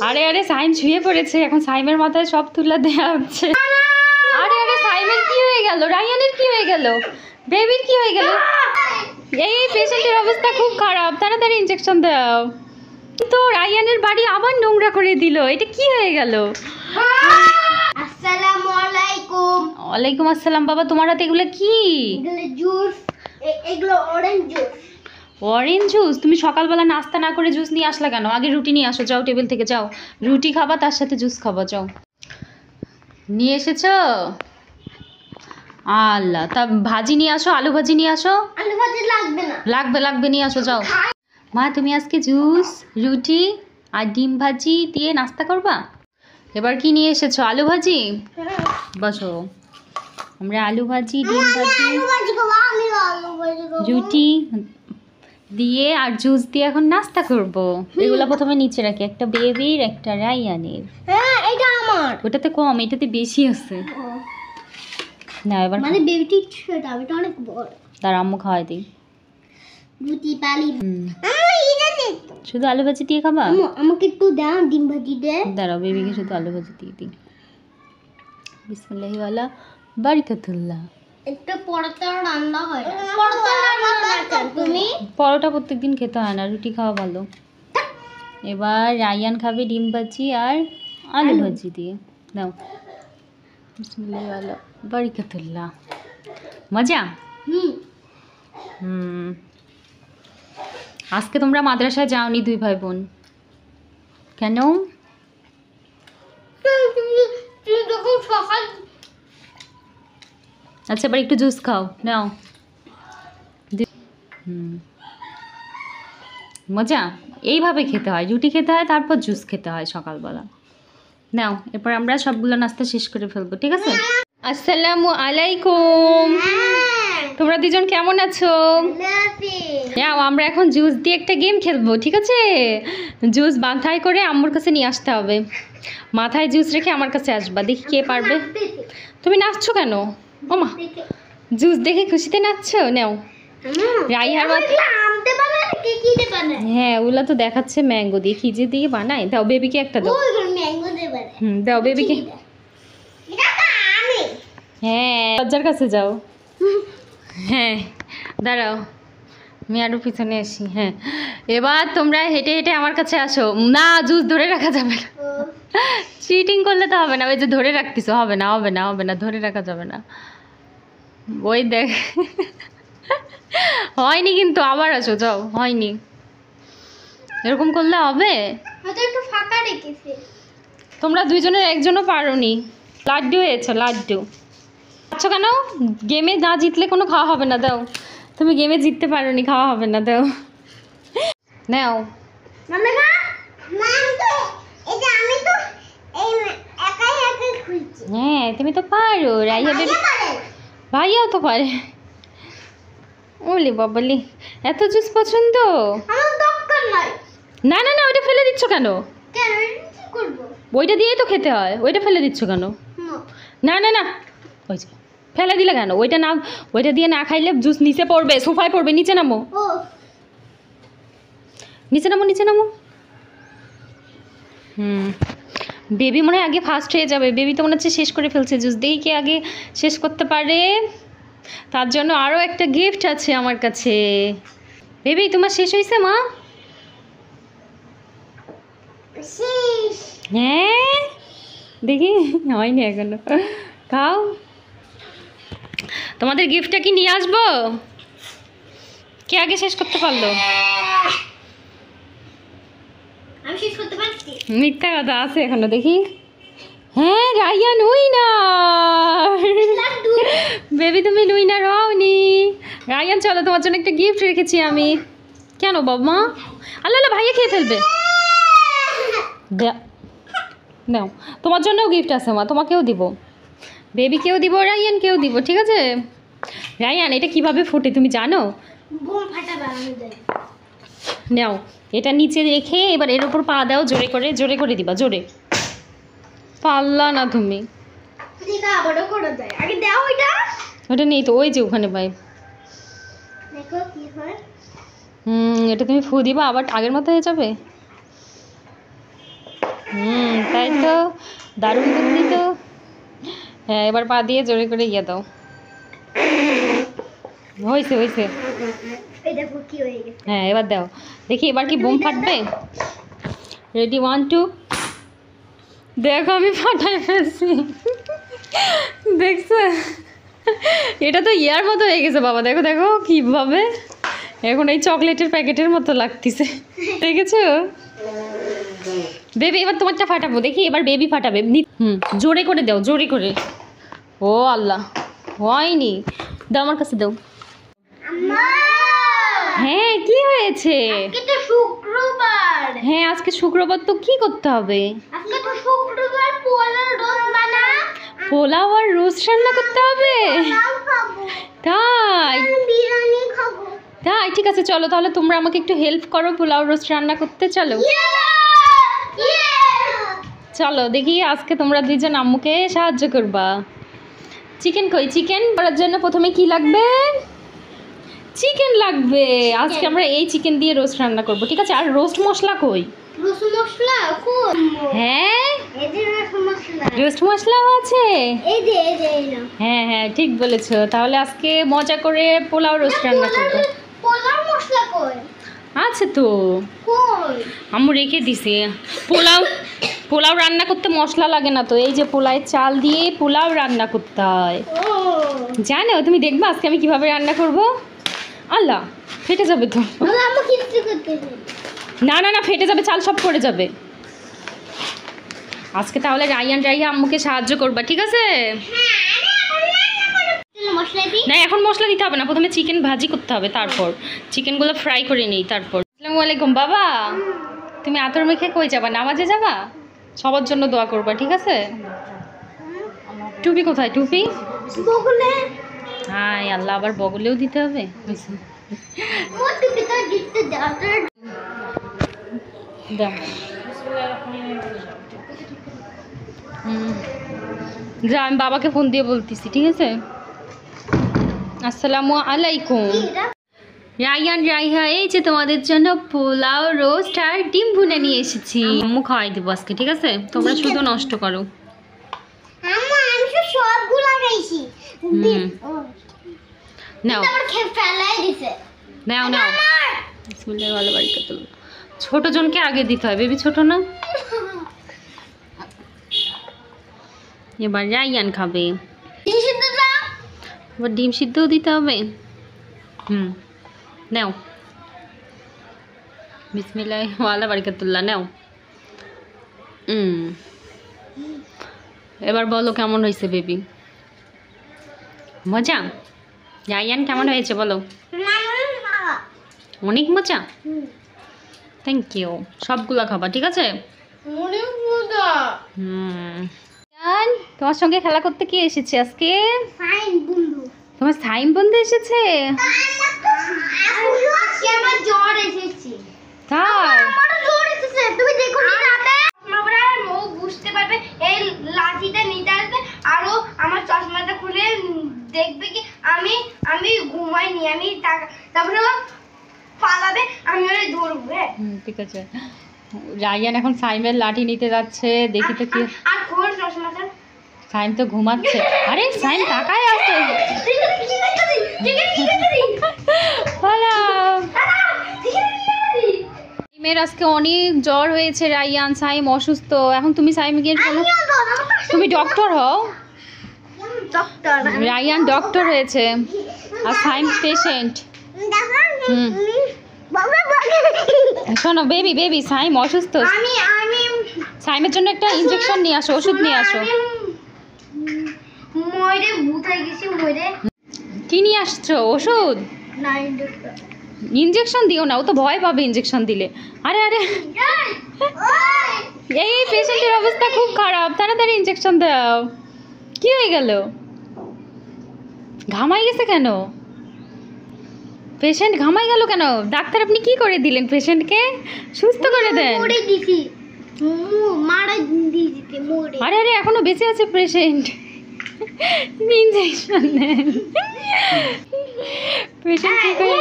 আরে আরে সাইম শুয়ে পড়েছে, এখন সাইমের মাথায় সব তুলা দেয়া হচ্ছে। আরে আরে সাইমের কি হয়ে গেল, রায়ানের কি হয়ে গেল, বেবির কি হয়ে গেল? এই পেশেন্টের অবস্থা খুব খারাপ, তাড়াতাড়ি ইনজেকশন দাও। তো রায়ানের বাড়ি আবার নোংরা করে দিল, এটা কি হয়ে গেল? আসসালামু আলাইকুম। ওয়ালাইকুম আসসালাম। বাবা তোমার হাতে এগুলো কি? এগুলো জুস, এগুলো অরেঞ্জ জুস। Orange juice? তুমি সকালবেলা নাস্তা না করে জুস নিয়ে আসলা কেন? আগে রুটি নিয়ে আসো, যাও টেবিল থেকে যাও, রুটি খাবা তার সাথে জুস খাবা, যাও। নিয়ে এসেছো? আল্লাহ, তা ভাজি নিয়ে আসো, আলু ভাজি নিয়ে আসো। আলু ভাজি লাগবে না। লাগবে লাগবে, নিয়ে আসো যাও। মা তুমি আজকে জুস, রুটি আর ডিম ভাজি দিয়ে নাস্তা করবা? এবার কি নিয়ে এসেছো? আলু ভাজি? বসো, আমরা আলু ভাজি, ডিম ভাজি, রুটি দিয়ে আর জুস দিয়ে এখন নাস্তা করব। এগুলো প্রথমে নিচে রাখি, একটা বেবির একটা রায়ানের। হ্যাঁ এটা আমার। ওটাতে কম, এটাতে বেশি আছে। না এবার মানে বেবিটি ছোট, এটা অনেক বড়। তার আম্মু খাওয়াই দিই। রুটি পালি। শুধু আলু ভাজি দিয়ে খাবা? আমাকে একটু দাও ডিম ভাজি দে। দাঁড়াও, বেবিকে শুধু আলু ভাজি দিয়ে দিই। বিসমিল্লাহি ওয়ালা বারাকাতুল্লাহ। একটু পরোটা রান্না হয় না। পরোটা রান্না না তুমি? পরোটা প্রত্যেকদিন খেতে হয় না, রুটি খাওয়া ভালো। এবার রায়ান খাবে ডিম ভাজি আর আলু ভাজি দিয়ে। নাও, বিসমিল্লাহি ওয়ালা বারাকাতুল্লাহ। মজা? আজকে তোমরা মাদ্রাসায় যাওনি দুই ভাই বোন, কেন? যখন সকাল। আচ্ছা এবার একটু জুস খাও, নাও। মজা? এইভাবে খেতে হয়, রুটি খেতে হয় তারপর জুস খেতে হয় সকালবেলা। নাও, এরপর আমরা সবগুলো নাস্তা শেষ করে ফেলবো, ঠিক আছে? আসসালামু আলাইকুম। তোমরা দুজন কেমন আছো? নাও, আমরা এখন জুস দিয়ে একটা গেম খেলবো, ঠিক আছে? জুস মাথায় করে আম্মুর কাছে নিয়ে আসতে হবে, মাথায় জুস রেখে আমার কাছে আসবা, দেখি কে পারবে। তুমি নাচছো কেন? ওমা, জুস দেখে খুশিতে নাচছো? নাও, রাইহার হ্যাঁ ওগুলা তো দেখাচ্ছে ম্যাঙ্গো দিয়ে, কি যে দিয়ে বানায়। দাও বেবিকে একটা দাও। দাও বেবিকে। হ্যাঁ লজ্জার কাছে যাও। হ্যাঁ দাঁড়াও, আমি আরো পিছনে আসি। হ্যাঁ এবার তোমরা হেঁটে হেঁটে আমার কাছে আসো। না জুস ধরে রাখা যাবে না, চিটিং করলে তো হবে না। ওই যে ধরে রাখতেছো, হবে না হবে না হবে না, ধরে রাখা যাবে না। ওই দেখ হয়নি কিন্তু, আবার আসো, যাও। হয়নি, এরকম করলে হবে? একটু ফাঁকা রেখেছি। তোমরা দুইজনের একজনও পারোনি। লাড্ডু হয়েছ, লাড্ডু। আচ্ছা কেন? গেমে না জিতলে কোনো খাওয়া হবে না, দাও। তুমি গেমে জিততে পারোনি, খাওয়া হবে না, দাও। নাও। হ্যাঁ তুমি তো পারো, রাইয়া বেবি। ভাইয়াও তো পারে। ওলি বাবালি, এত জুস পছন্দ? না না না, ওইটা ফেলে দিচ্ছ কেন? ওইটা দিয়েই তো খেতে হয়, ওইটা ফেলে দিচ্ছ কেন? না না না, ওই যে ফেলে দিলে কেন? ওইটা না, ওইটা দিয়ে না খাইলে জুস নিচে পড়বে, সোফায় পড়বে। নিচে নামো, নিচে নামো, নিচে নামো। বেবি মনে হয় আগে ফার্স্ট হয়ে যাবে। বেবি তো মনে হচ্ছে শেষ করে ফেলছে জুস। দেখি কে আগে শেষ করতে পারে। তার জন্য আরও একটা গিফট আছে আমার কাছে। বেবি তোমার শেষ হয়েছে মা? হ্যাঁ দেখি, হয়নি এখনো। খাও। তোমাদের গিফটটা কি নিয়ে আসবো? কে আগে শেষ করতে পারলো? আমি শেষ করতে পারছি। মিথ্যা কথা আছে এখনো, দেখি। হ্যাঁ রায়ান উইনার। বেবি তুমি উইনার হওনি। রায়ান চলো, তোমার জন্য একটা গিফট রেখেছি আমি। কেন বাবা? আল্লাহ আল্লাহ, ভাইয়া খেয়ে ফেলবে। নাও, তোমার জন্যও গিফট আছে মা, তোমাকেও দিব, বেবিকেও দিব, রায়ানকেও দিব, ঠিক আছে? রায়ান এটা কিভাবে ফোটে তুমি জানো? নাও, এটা নিচে রেখে এবার এর উপর পা দাও, জোরে করে, জোরে করে দিবা, জোরে। পারলা না তুমি। ওটা নেই তো, ওই যে ওখানে ভাই। এটা তুমি ফু দিবা, আবার আগের মতো হয়ে যাবে। তাই তো, দারুণ বুদ্ধি তো। হ্যাঁ, এবার পা দিয়ে জোরে করে ইয়ে দাও। হয়েছে হয়েছে। এই দেখো কি হয়ে গেছে। হ্যাঁ, এবার দাও দেখি, এবার কি বোম ফাটবে? রেডি 1 2। দেখো আমি ফাটাই ফেলছি, দেখছো? এটা তো ইয়ার মতো হয়ে গেছে বাবা, দেখো দেখো কিভাবে এখন এই চকলেটের প্যাকেটের মতো লাগতেছে, দেখেছো? বেবি এবার তোমারটা ফাটাবো, দেখি এবার বেবি ফাটাবে। জোরে করে দাও, জোরে করে। ও আল্লাহ, হয়নি। দাও আমার কাছে দাও। হ্যাঁ, কি হয়েছে? আজকে তো শুক্রবার। হ্যাঁ, আজকে শুক্রবার, তো কি করতে হবে? আজকে তো শুক্রবার, পোলাও রোস্ট বানা। পোলাও আর রোস্ট রান্না করতে হবে? পোলাও খাবো। তাই? বিরিয়ানি খাবো। তাই, ঠিক আছে চলো তাহলে, তোমরা আমাকে একটু হেল্প করো পোলাও রোস্ট রান্না করতে। চলো চলো দেখি, আজকে তোমরা দুইজন আম্মুকে সাহায্য করবা। চিকেন কই? চিকেন করার জন্য প্রথমে কি লাগবে? চিকেন লাগবে। আজকে আমরা এই চিকেন দিয়ে রোস্ট রান্না করব, ঠিক আছে? আর রোস্ট মশলা কই? রসুন মশলা কই? হ্যাঁ, এই যে রসুন মশলা। রোস্ট মশলাও আছে। এই যে এই না। হ্যাঁ হ্যাঁ, ঠিক বলেছো। তাহলে আজকে মজা করে পোলাও রোস্ট রান্না করব। পোলাও মশলা কই? আছে তো, কই? আম্মু রেখে দিছে। পোলাও পোলাও রান্না করতে মশলা লাগে না তো, এই যে পোলাওয়ের চাল দিয়ে পোলাও রান্না করতে হয়। ও জানো? তুমি দেখবা আজকে আমি কিভাবে রান্না করব। আল্লাহ, ফেটে যাবে তো। আমি আম্মু কিচ্ছু করতেছি। না না না, ফেটে যাবে, চাল সব পড়ে যাবে। আজকে তাহলে রাইয়া আম্মুকে সাহায্য করবা, ঠিক আছে? মশলা দিই। না, এখন মশলা দিতে হবে না, প্রথমে চিকেন ভাজি করতে হবে, তারপর চিকেনগুলো ফ্রাই করে নিই তারপর। আসসালামু আলাইকুম বাবা, তুমি আতর মেখে কই যাবা? নামাজে যাবা? সবার জন্য দোয়া করবা, ঠিক আছে? টুপি কোথায়? টুপি বগলে। হাই আল্লাহ, আবার বগলেও দিতে হবে। ও তুমি তো দিতে দাও। দাও। যা, আমি বাবাকে ফোন দিয়ে বলতেছি, ঠিক আছে? আসসালামু আলাইকুম। রাইয়ান রাইহা, এই যে তোমাদের জন্য পোলাও রোস্ট আর ডিম ভুনে নিয়ে এসেছি। আম্মু খাওয়াই দেবো আজকে, ঠিক আছে? তোমরা শুধু নষ্ট করো। আম্মু আমি তো সবগুলো খাইছি। নাও আবার খেয়ে ফেলাই দিছে। নাও নাও। বিসমিল্লাহ, ভালো বারিকাত। ছোট জনকে আগে দিতে হয়, বেবি ছোট না। এবার রাইয়ান খাবে। এবার ডিম সিদ্ধও দিতে হবে। নাও। বিসমিল্লাহ, ওয়ালা বারাকাতুল্লাহ। নাও। এবার বলো কেমন হয়েছে বেবি? মজা? রাইয়ান কেমন হয়েছে বলো? অনেক মজা। Thank you. সবগুলা খাবা, ঠিক আছে? তোমার সঙ্গে খেলা করতে কি এসেছে আজকে? তোমার সাইম বন্ধু এসেছে? আজকে আমার জ্বর এসেছে। তাই? আমার জ্বর এসেছে, তুমি দেখো নি রাতে? আমরা মুখ বুঝতে পারবে, এই লাঠিটা নিতে আসবে, আরো আমার চশমাটা খুলে দেখবে কি আমি ঘুমাইনি, আমি তারপরে পালাবে, আমি ওরে ধরবো। ঠিক আছে। রাইয়ান এখন সাইমের লাঠি নিতে যাচ্ছে, দেখি তো কি। আর খোল চশমাটা। সাইম তো ঘুমাচ্ছে। আরে সাইম তাকায় আছে। সাইমের আজকে অনেক জ্বর হয়েছে রাইয়ান, সাইম অসুস্থ। এখন তুমি সাইম গিয়ে বলো, তুমি ডক্টর হও। রাইয়ান ডক্টর হয়েছে আর সাইম পেশেন্ট। শোনো বেবি, সাইম অসুস্থ। সাইমের জন্য একটা ইনজেকশন নিয়ে আসো, ওষুধ নিয়ে আসো। কি নিয়ে আসছো? ওষুধ? ইনজেকশন দিও না, ও তো ভয় পাবে ইনজেকশন দিলে। আরে আরে, এই পেশেন্টের অবস্থা খুব খারাপ, তাড়াতাড়ি ইনজেকশন দাও। কি হয়ে গেল? ঘামাই গেছে কেন? পেশেন্ট ঘামাই গেল কেন? ডাক্তার আপনি কি করে দিলেন পেশেন্টকে? সুস্থ করে দেন। আরে আরে, এখনো বেঁচে আছে পেশেন্ট। ইনজেকশন নেন। পেশেন্ট কি করে?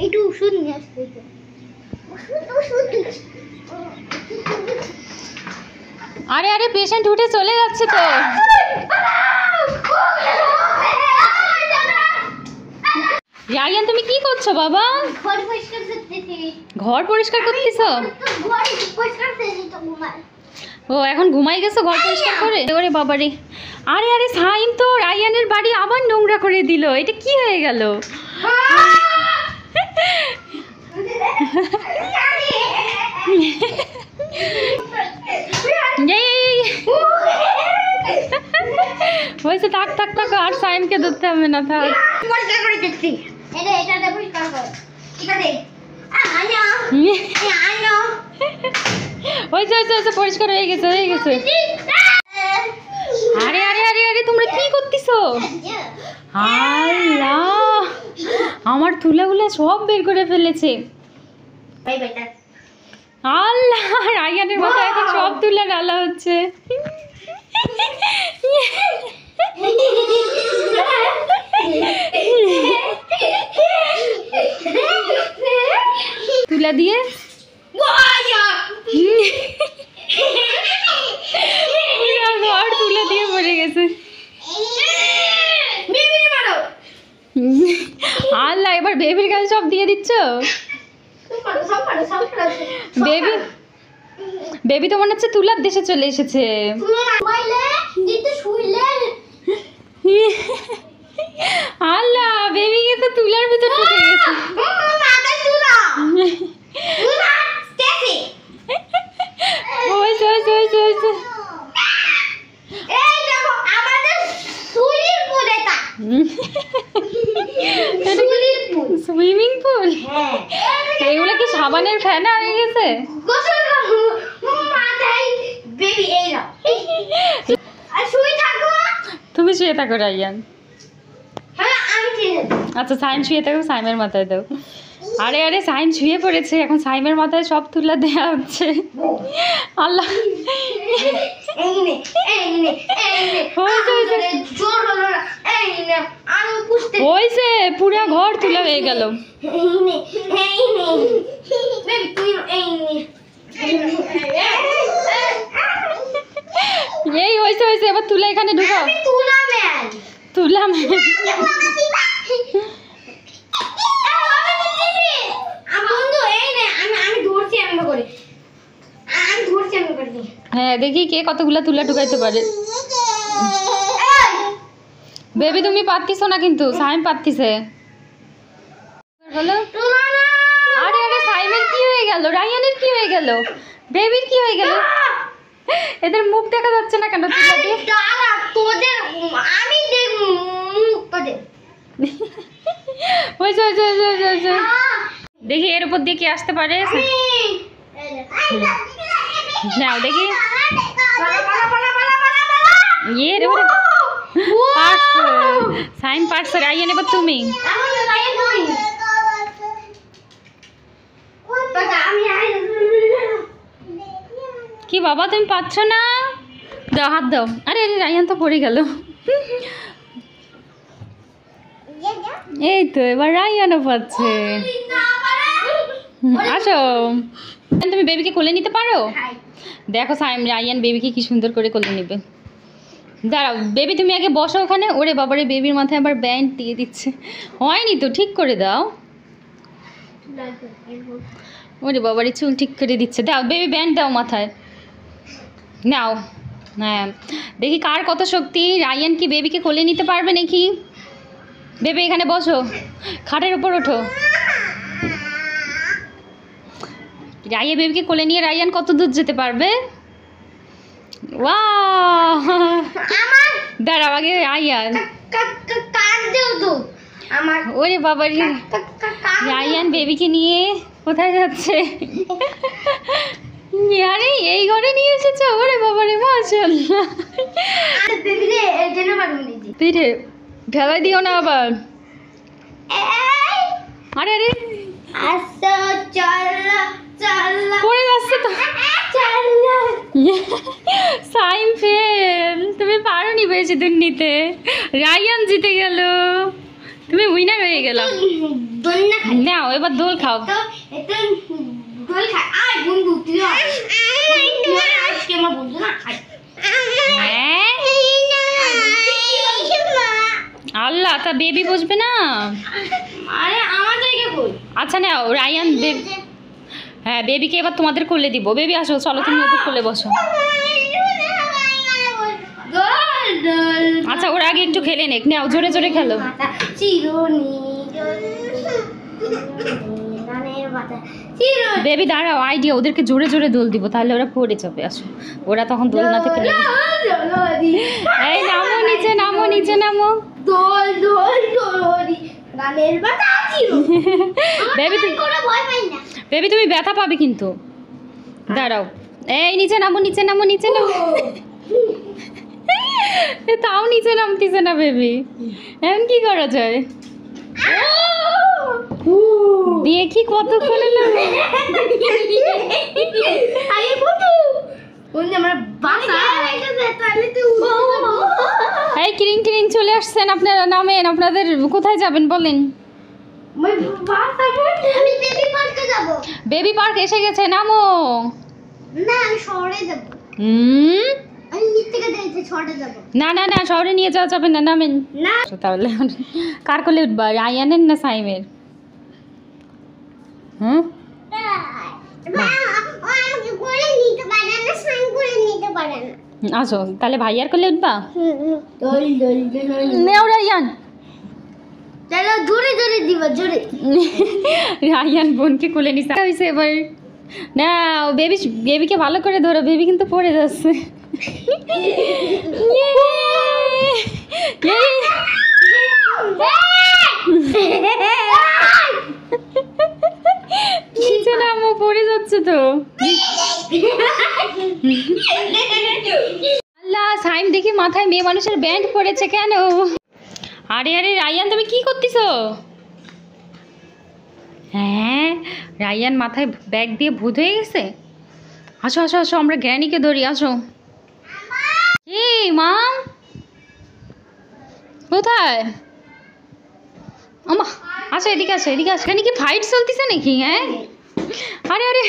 একটু ওষুধ নিয়ে আসতে। আরে আরে পেশেন্ট উঠে চলে যাচ্ছে তো। রায়ান তুমি কি করছো বাবা? ঘর পরিষ্কার করতেছো? ও এখন ঘুমাই গেছো ঘর পরিষ্কার করে? ওরে বাবা রে, আরে আরে সাইম তো রায়ানের বাড়ি আবার নোংরা করে দিল, এটা কি হয়ে গেল? বলছে থাক থাক থাক, আর সাইমকে ধরতে হবে না, থাক। পরিষ্কার হয়ে গেছে হয়ে গেছে। আরে আরে আরে আরে তোমরা কি করতেছো? আল্লাহ, আমার তুলাগুলা সব বের করে ফেলেছে। আল্লাহ, রায়ানের মাথায় এখন সব তুলা ডালা হচ্ছে। তুলা দিয়ে ঘর তুলা দিয়ে পড়ে গেছে। আল্লাহ, এবার বেবির কাছে সব দিয়ে দিচ্ছ? বেবি বেবি তো মনে হচ্ছে তুলার দেশে চলে এসেছে। আল্লাহ, বেবি কিন্তু তুলার ভিতর ঢুকে গেছে। Swimming pool? এগুলো কি সাবানের ফেনা হয়ে গেছে? তুমি শুয়ে থাকো রায়ান। আচ্ছা সাইম শুয়ে থাকো, সাইমের মাথায় দাও। আরে আরে সাইম শুয়ে পড়েছে, এখন সাইমের মাথায় সব তুলা দেওয়া হচ্ছে। আল্লাহ, হয়েছে, পুরা ঘর তুলা হয়ে গেল। এই হয়েছে হয়েছে, এবার তুলা এখানে ঢুকাও। তুলা হ্যাঁ, দেখি কে কতগুলা তুলা ঢুকাইতে পারে। বেবি তুমি পারতিছো না, কিন্তু সাইম পারতিছে। বলো। আরে আরে সাইমের কি হয়ে গেল? রায়ানের কি হয়ে গেল? বেবির কি হয়ে গেল? এদের মুখ দেখা যাচ্ছে না কেন? তুলা দিয়ে দেখি এর উপর দিয়ে কি আসতে পারে। নাও দেখি। সাইন পারছে, রায়ান এবার তুমি। কি বাবা তুমি পাচ্ছ না? দাও হাত দাও। আরে আরে রায়ান তো পড়ে গেল। এই তো এবার রায়ানও পাচ্ছে। আসো, তুমি বেবিকে কোলে নিতে পারো? দেখো সাইম রায়ান বেবিকে কি সুন্দর করে কোলে নেবে। দাঁড়াও বেবি, তুমি আগে বসো ওখানে। ওরে বাবারে, বেবির মাথায় আবার ব্যান্ড দিয়ে দিচ্ছে। হয়নি তো, ঠিক করে দাও। ওরে বাবারে, চুল ঠিক করে দিচ্ছে। দাও বেবি, ব্যান্ড দাও মাথায়। নাও। হ্যাঁ, দেখি কার কত শক্তি। রায়ান কি বেবিকে কোলে নিতে পারবে নাকি? বেবি এখানে বসো, খাটের উপর ওঠো। রাইয়া বেবিকে কোলে নিয়ে রায়ান কত দূর যেতে পারবে? ওয়াও, দাঁড়াও আগে রায়ান। ওরে বাবা, রায়ান বেবিকে নিয়ে কোথায় যাচ্ছে? আরে এই ঘরে নিয়ে এসেছো? ওরে বাবা রে, মাশাআল্লাহ। পিঠে ঢেলাই দিও না আবার। আরে আরে পড়ে যাচ্ছে তো। সাইম ফেল, তুমি পারোনি বেশি দূর নিতে। রায়ান জিতে গেল, তুমি উইনার হয়ে গেল। নাও এবার দোল খাও। দোল খাই। আয় বন্ধু, তুই আজকে আমার বন্ধু না। তা বেবি বসবে না? আরে আমার জায়গা কই? আচ্ছা নাও রায়ান হ্যাঁ বেবিকে এবার তোমাদের কোলে দিব। বেবি আসো, চলো তুমি ওদের কোলে বসো। আচ্ছা ওর আগে একটু খেলে নেক, নাও জোরে জোরে খেলো। বেবি দাঁড়াও, আইডিয়া, ওদেরকে জোরে জোরে দোল দিব, তাহলে ওরা পড়ে যাবে। আসো, ওরা তখন দোলনা থেকে নেমে। এই নামো নিচে, নামো নিচে, নামো। দোল দোল দোলরি গানের বাতা চিরো। বেবি তুমি কোনো ভয় পাই না। বেবি তুমি ব্যথা পাবে কিন্তু। দাঁড়াও, এই নিচে নামো, নিচে নামো, নিচে নামো। তাও নিচে নামতিছে না বেবি, এখন কি করা যায়? দেখি কতক্ষণে নামে। এই কিরিং কিরিং চলে আসছেন আপনারা, নামেন। আপনাদের কোথায় যাবেন বলেন? বেবি পার্ক এসে গেছে, নামো। না আমি শহরে যাব। আমি নিচ থেকে দেখতে শহরে যাব। না না না, শহরে নিয়ে যাওয়া যাবে না, নামেন। না তাহলে কার কোলে উঠবা, রায়ানের না সাইমের? হুম আমাকে কোলে নিতে পারে না, সাইন করে নিতে পারে না। আসো তাহলে ভাইয়ার কোলে উঠবা। দোল দোল দোল নেও রায়ান। চলো জোরে জোরে দিব, জোরে। রায়ান বোনকে কোলে নিছে হইছে এবার। না বেবি, বেবিকে ভালো করে ধরো, বেবি কিন্তু পড়ে যাচ্ছে। নিচে নামো, পড়ে যাচ্ছে তো। আল্লাহ, সাইম দেখি মাথায় মেয়ে মানুষের ব্যান্ড পড়েছে কেন? আরে আরে রায়ান তুমি কি করতেছো? হ্যাঁ রায়ান মাথায় ব্যাগ দিয়ে ভূত হয়ে গেছে। আসো আসো আসো, আমরা গ্র্যানিকে ধরি, আসো। কি মা, কোথায়? আমা আসো, এদিকে আসো, এদিকে আসো। এখানে কি ফাইট চলতেছে নাকি? হ্যাঁ আরে আরে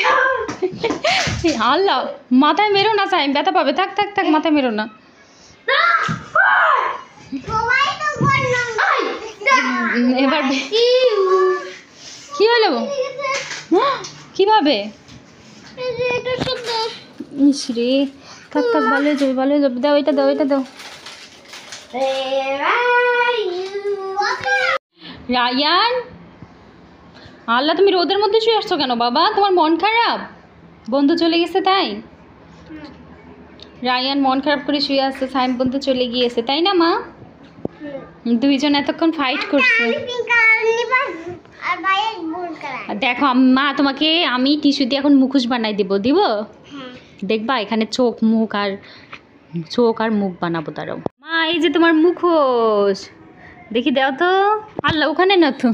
আল্লাহ, মাথায় মেরো না সাইম, ব্যথা পাবে। থাক থাক থাক, মাথায় মেরো না। এবার কি হলো? কিভাবে? ইসরে, থাক থাক, ভালো হয়ে যাবে, ভালো হয়ে যাবে। দাও এটা, দাও এটা, দাও। রায়ান, আল্লাহ তুমি রোদের মধ্যে শুয়ে আসছো কেন বাবা? তোমার মন খারাপ? বন্ধু চলে গেছে তাই? রায়ান মন খারাপ করে শুয়ে আসছে, সাইম বন্ধু চলে গিয়েছে, তাই না মা? দুইজন এতক্ষণ ফাইট করছে। দেখো মা, তোমাকে আমি টিস্যু দিয়ে এখন মুখোশ বানাই দিব, দিব? দেখবা এখানে চোখ মুখ আর মুখ বানাবো। দাঁড়াও মা, এই যে তোমার মুখোশ, দেখি দাও তো। আল্লাহ, ওখানে না তো,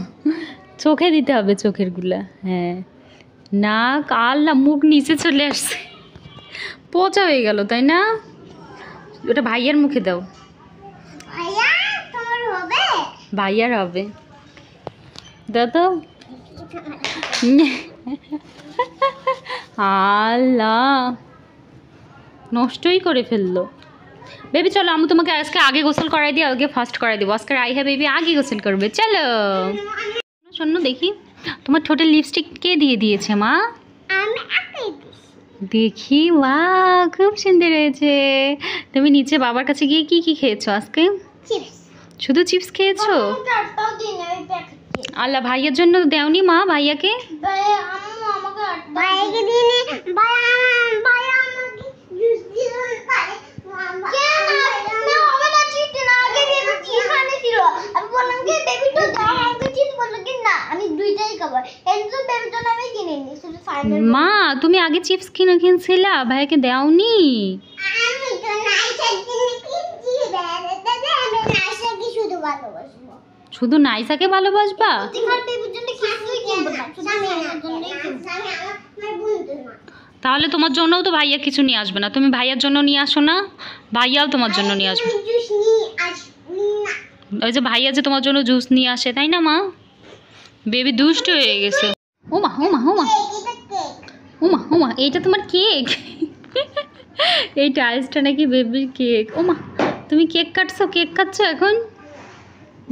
চোখে দিতে হবে, চোখের গুলা। হ্যাঁ নাক, আল্লাহ মুখ নিচে চলে আসছে, পচা হয়ে গেল তাই না? ওটা ভাইয়ার মুখে দাও। ভাইয়ার হবে, দাও তো। আল্লাহ, নষ্টই করে ফেললো। বেবি চলো, আমি তোমাকে আজকে আগে গোসল করাই দিই, আগে ফার্স্ট করাই দেবো। আজকে রাইহা বেবি আগে গোসল করবে, চলো। শোনো দেখি, তোমার ঠোঁটে লিপস্টিক কে দিয়ে দিয়েছে মা? দেখি, ওয়া খুব সুন্দর হয়েছে। তুমি নিচে বাবার কাছে গিয়ে কি কি খেয়েছো আজকে? শুধু চিপস খেয়েছো? আল্লাহ, ভাইয়ের জন্য দেওনি মা ভাইয়াকে? মা তুমি আগে চিপস কিনছিলা, ভাইয়াকে দেওনি? শুধু নাইসাকে ভালোবাসবা? তাহলে তোমার জন্যও তো ভাইয়া কিছু নিয়ে আসবে না? তুমি ভাইয়ার জন্য নিয়ে আসো না, ভাইয়াও তোমার জন্য নিয়ে আসবে। ওই যে ভাইয়া যে তোমার জন্য জুস নিয়ে আসে, তাই না মা? বেবি দুষ্ট হয়ে গেছে। ওমা ওমা ওমা ওমা ওমা, এইটা তোমার কেক? এই টাইলসটা নাকি বেবির কেক। ওমা, তুমি কেক কাটছো, কেক খাচ্ছো এখন?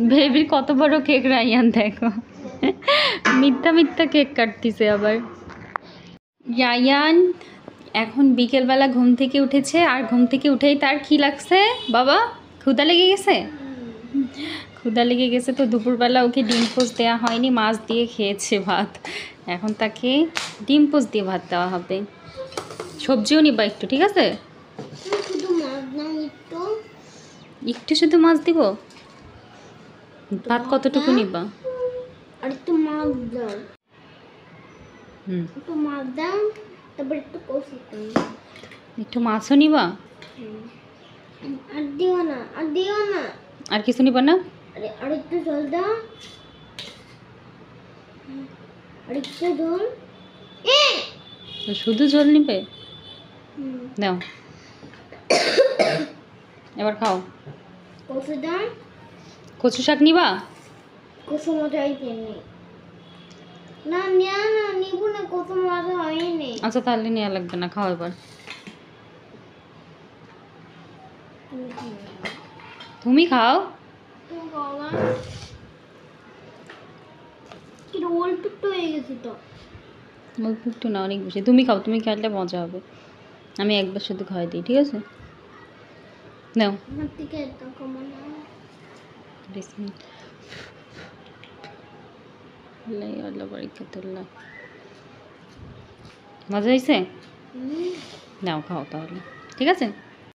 বেবির কত বড় কেক রায়ান দেখো, মিথ্যা মিথ্যা কেক কাটতিছে আবার। রায়ান এখন বিকেলবেলা ঘুম থেকে উঠেছে, আর ঘুম থেকে উঠেই তার কি লাগছে বাবা, ক্ষুধা লেগে গেছে। ক্ষুধা লেগে গেছে তো দুপুরবেলা ওকে ডিম পোস্ট দেওয়া হয়নি, মাছ দিয়ে খেয়েছে ভাত। এখন তাকে ডিম পোস্ট দিয়ে ভাত দেওয়া হবে। সবজিও নিবা একটু, ঠিক আছে? শুধু মাছ না একটু একটু শুধু মাছ দিব। ভাত কতটুকু নিবা? আর একটু মাছ দাও, হুম, একটু মাছ দাও, তারপর একটু কষি দাও। একটু মাছও নিবা। আর দিও না, আর দিও না। আর কিছু নিবা না? আরে আর একটু জল দাও, আর একটু জল। তো শুধু ঝোল নিবে? দাও, এবার খাও। কষি দাও। কচু শাক নিবা? কষু মজাই নেই। না নিয়া না নিবো না, কষু মজা হয়নি। আচ্ছা তাহলে নেওয়া লাগবে না, খাও এবার। তুমি খাও। কিন্তু অল্প একটু হয়ে গেছে তো। অল্প একটু না, অনেক বেশি। তুমি খাও, তুমি খাইলে মজা হবে। আমি একবার শুধু খাওয়াই দিই, ঠিক আছে? নাও। আমার থেকে এত কমা না। বিসমিল্লাহ। মজা হয়েছে? নাও খাও তাহলে, ঠিক আছে?